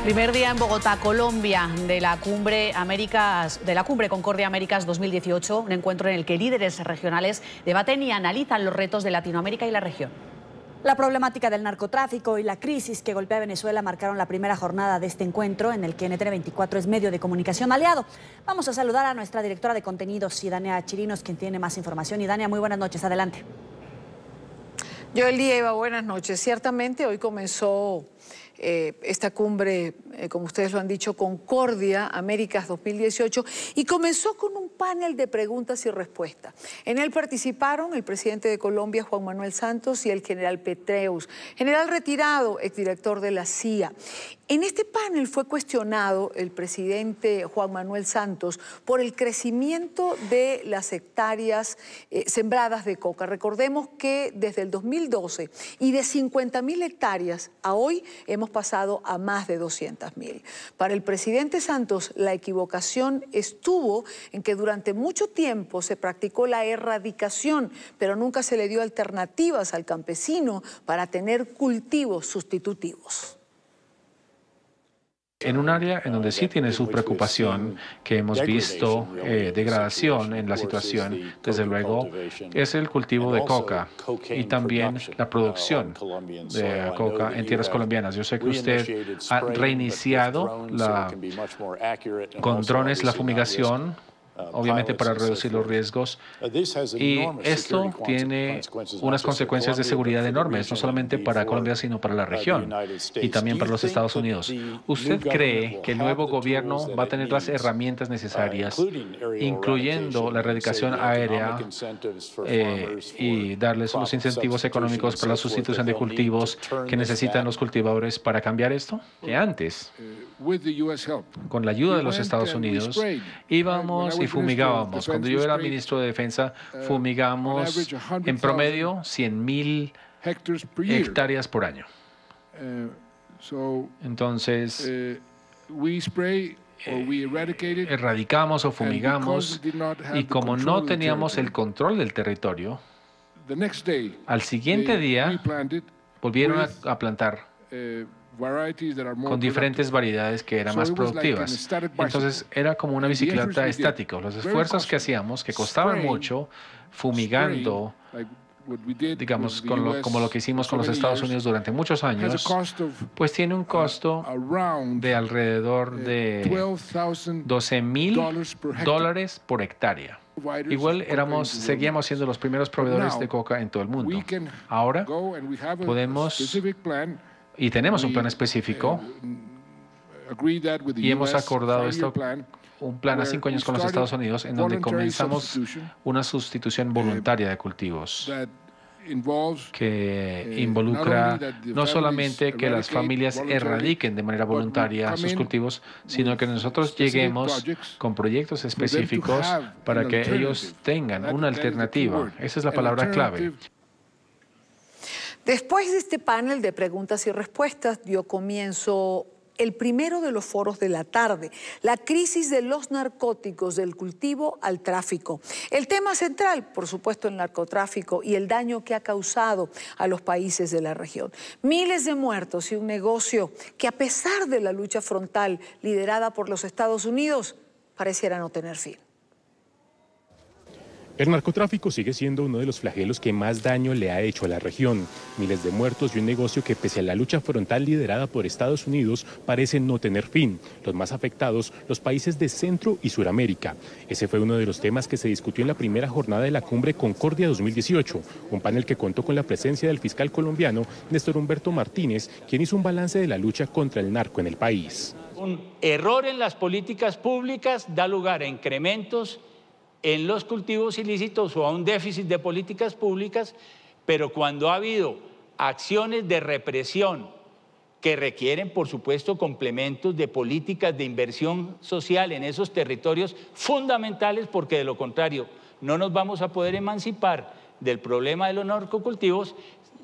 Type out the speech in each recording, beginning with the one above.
Primer día en Bogotá, Colombia, de la cumbre Concordia Américas 2018, un encuentro en el que líderes regionales debaten y analizan los retos de Latinoamérica y la región. La problemática del narcotráfico y la crisis que golpea a Venezuela marcaron la primera jornada de este encuentro, en el que NTN24 es medio de comunicación aliado. Vamos a saludar a nuestra directora de contenidos, Idania Chirinos, quien tiene más información. Idania, muy buenas noches, adelante. Joel y Eva, buenas noches. Ciertamente hoy comenzó esta cumbre, como ustedes lo han dicho, Concordia Américas 2018, y comenzó con un panel de preguntas y respuestas. En él participaron el presidente de Colombia, Juan Manuel Santos, y el general Petraeus, general retirado, exdirector de la CIA. En este panel fue cuestionado el presidente Juan Manuel Santos por el crecimiento de las hectáreas sembradas de coca. Recordemos que desde el 2012 y de 50.000 hectáreas a hoy hemos pasado a más de 200.000. Para el presidente Santos, la equivocación estuvo en que durante mucho tiempo se practicó la erradicación, pero nunca se le dio alternativas al campesino para tener cultivos sustitutivos. En un área en donde sí tiene su preocupación, que hemos visto degradación en la situación, desde luego, es el cultivo de coca y también la producción de coca en tierras colombianas. Yo sé que usted ha reiniciado con drones la fumigación, obviamente para reducir los riesgos, y esto tiene unas consecuencias de seguridad enormes, no solamente para Colombia, sino para la región y también para los Estados Unidos. ¿Usted cree que el nuevo gobierno va a tener las herramientas necesarias, incluyendo la erradicación aérea y darles los incentivos económicos para la sustitución de cultivos que necesitan los cultivadores para cambiar esto? Que antes, con la ayuda de los Estados Unidos, íbamos y fumigábamos. Cuando yo era ministro de Defensa, fumigamos en promedio 100.000 hectáreas por año. Entonces, erradicamos o fumigamos, y como no teníamos el control del territorio, al siguiente día volvieron a plantar con diferentes variedades que eran más productivas. Entonces era como una bicicleta estática. Los esfuerzos que hacíamos, que costaban mucho, fumigando, digamos, como lo que hicimos con los Estados Unidos durante muchos años, pues tiene un costo de alrededor de $12.000 por hectárea. Igual seguíamos siendo los primeros proveedores de coca en todo el mundo. Ahora podemos, y tenemos un plan específico, y hemos acordado un plan a 5 años con los Estados Unidos, en donde comenzamos una sustitución voluntaria de cultivos que involucra no solamente que las familias erradiquen de manera voluntaria sus cultivos, sino que nosotros lleguemos con proyectos específicos para que ellos tengan una alternativa. Esa es la palabra clave. Después de este panel de preguntas y respuestas, dio comienzo el primero de los foros de la tarde, la crisis de los narcóticos, del cultivo al tráfico. El tema central, por supuesto, el narcotráfico y el daño que ha causado a los países de la región. Miles de muertos y un negocio que, a pesar de la lucha frontal liderada por los Estados Unidos, pareciera no tener fin. El narcotráfico sigue siendo uno de los flagelos que más daño le ha hecho a la región. Miles de muertos y un negocio que, pese a la lucha frontal liderada por Estados Unidos, parece no tener fin. Los más afectados, los países de Centro y Suramérica. Ese fue uno de los temas que se discutió en la primera jornada de la cumbre Concordia 2018, un panel que contó con la presencia del fiscal colombiano Néstor Humberto Martínez, quien hizo un balance de la lucha contra el narco en el país. Un error en las políticas públicas da lugar a incrementos en los cultivos ilícitos o a un déficit de políticas públicas, pero cuando ha habido acciones de represión que requieren, por supuesto, complementos de políticas de inversión social en esos territorios fundamentales, porque de lo contrario no nos vamos a poder emancipar del problema de los narcocultivos,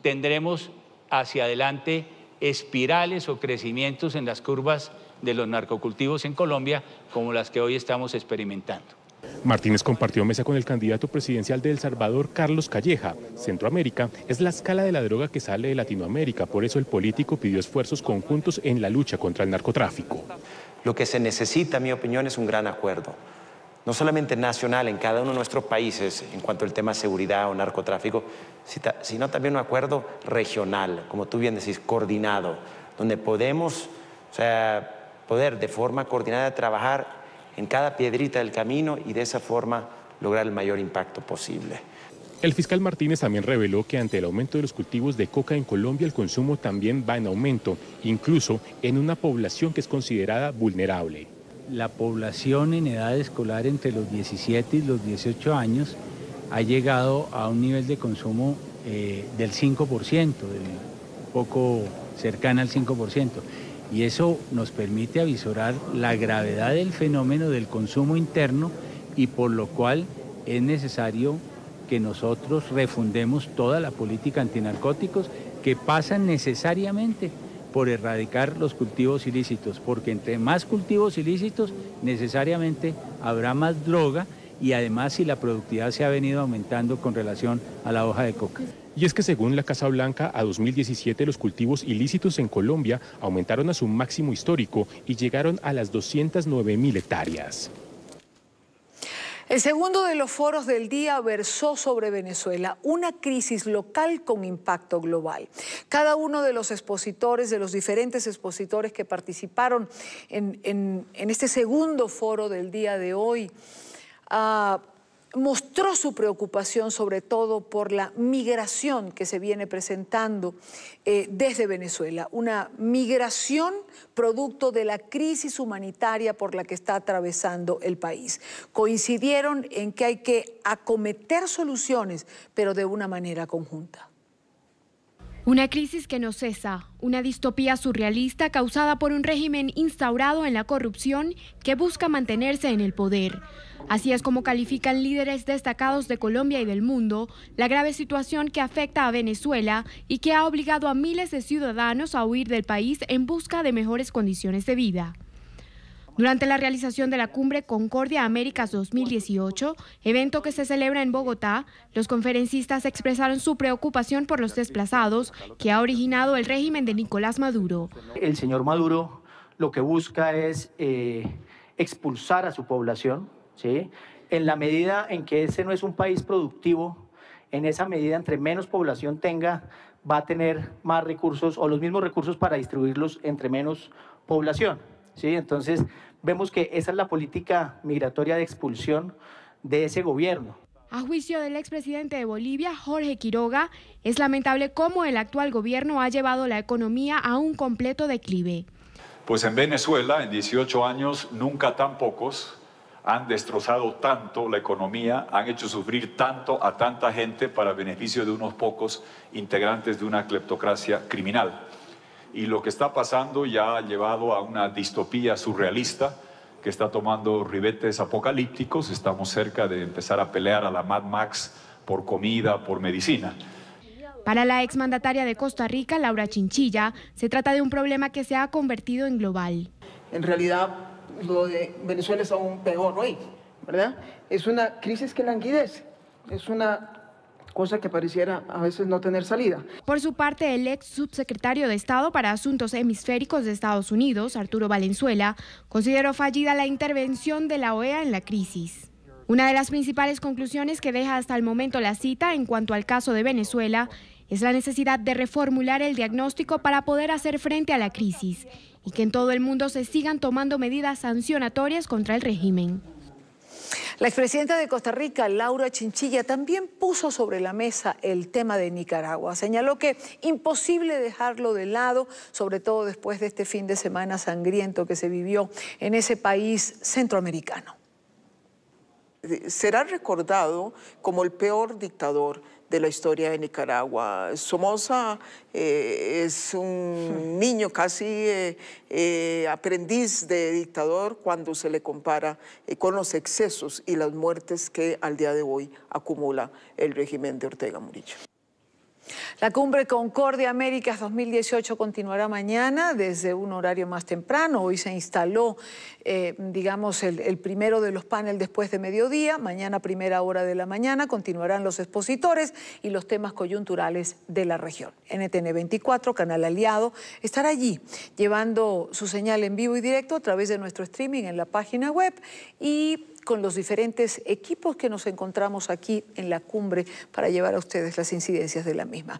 tendremos hacia adelante espirales o crecimientos en las curvas de los narcocultivos en Colombia como las que hoy estamos experimentando. Martínez compartió mesa con el candidato presidencial de El Salvador, Carlos Calleja. Centroamérica es la escala de la droga que sale de Latinoamérica, por eso el político pidió esfuerzos conjuntos en la lucha contra el narcotráfico. Lo que se necesita, en mi opinión, es un gran acuerdo, no solamente nacional en cada uno de nuestros países en cuanto al tema de seguridad o narcotráfico, sino también un acuerdo regional, como tú bien decís, coordinado, donde podemos, poder de forma coordinada trabajar en cada piedrita del camino y de esa forma lograr el mayor impacto posible. El fiscal Martínez también reveló que ante el aumento de los cultivos de coca en Colombia, el consumo también va en aumento, incluso en una población que es considerada vulnerable. La población en edad escolar entre los 17 y los 18 años ha llegado a un nivel de consumo del 5%, poco cercana al 5%. Y eso nos permite avisorar la gravedad del fenómeno del consumo interno y por lo cual es necesario que nosotros refundemos toda la política antinarcóticos que pasa necesariamente por erradicar los cultivos ilícitos, porque entre más cultivos ilícitos necesariamente habrá más droga y además si la productividad se ha venido aumentando con relación a la hoja de coca. Y es que según la Casa Blanca, a 2017 los cultivos ilícitos en Colombia aumentaron a su máximo histórico y llegaron a las 209.000 hectáreas. El segundo de los foros del día versó sobre Venezuela, una crisis local con impacto global. Cada uno de los expositores, de los diferentes expositores que participaron en este segundo foro del día de hoy, mostró su preocupación sobre todo por la migración que se viene presentando desde Venezuela, una migración producto de la crisis humanitaria por la que está atravesando el país. Coincidieron en que hay que acometer soluciones, pero de una manera conjunta. Una crisis que no cesa, una distopía surrealista causada por un régimen instaurado en la corrupción que busca mantenerse en el poder. Así es como califican líderes destacados de Colombia y del mundo la grave situación que afecta a Venezuela y que ha obligado a miles de ciudadanos a huir del país en busca de mejores condiciones de vida. Durante la realización de la Cumbre Concordia Américas 2018, evento que se celebra en Bogotá, los conferencistas expresaron su preocupación por los desplazados que ha originado el régimen de Nicolás Maduro. El señor Maduro lo que busca es expulsar a su población, ¿sí? En la medida en que ese no es un país productivo, en esa medida entre menos población tenga, va a tener más recursos o los mismos recursos para distribuirlos entre menos población, ¿sí? Entonces vemos que esa es la política migratoria de expulsión de ese gobierno. A juicio del expresidente de Bolivia, Jorge Quiroga, es lamentable cómo el actual gobierno ha llevado la economía a un completo declive. Pues en Venezuela, en 18 años, nunca tan pocos han destrozado tanto la economía, han hecho sufrir tanto a tanta gente para beneficio de unos pocos integrantes de una cleptocracia criminal. Y lo que está pasando ya ha llevado a una distopía surrealista que está tomando ribetes apocalípticos. Estamos cerca de empezar a pelear a la Mad Max por comida, por medicina. Para la exmandataria de Costa Rica, Laura Chinchilla, se trata de un problema que se ha convertido en global. En realidad, lo de Venezuela es aún peor hoy, ¿verdad? Es una crisis que languidece, es una cosa que pareciera a veces no tener salida. Por su parte, el ex subsecretario de Estado para Asuntos Hemisféricos de Estados Unidos, Arturo Valenzuela, consideró fallida la intervención de la OEA en la crisis. Una de las principales conclusiones que deja hasta el momento la cita en cuanto al caso de Venezuela es la necesidad de reformular el diagnóstico para poder hacer frente a la crisis y que en todo el mundo se sigan tomando medidas sancionatorias contra el régimen. La expresidenta de Costa Rica, Laura Chinchilla, también puso sobre la mesa el tema de Nicaragua. Señaló que imposible dejarlo de lado, sobre todo después de este fin de semana sangriento que se vivió en ese país centroamericano. Será recordado como el peor dictador de la historia de Nicaragua. Somoza es un niño casi aprendiz de dictador cuando se le compara con los excesos y las muertes que al día de hoy acumula el régimen de Ortega Murillo. La cumbre Concordia Américas 2018 continuará mañana desde un horario más temprano. Hoy se instaló, digamos, el primero de los paneles después de mediodía. Mañana, primera hora de la mañana, continuarán los expositores y los temas coyunturales de la región. NTN 24, canal aliado, estará allí llevando su señal en vivo y directo a través de nuestro streaming en la página web y con los diferentes equipos que nos encontramos aquí en la cumbre para llevar a ustedes las incidencias de la misma.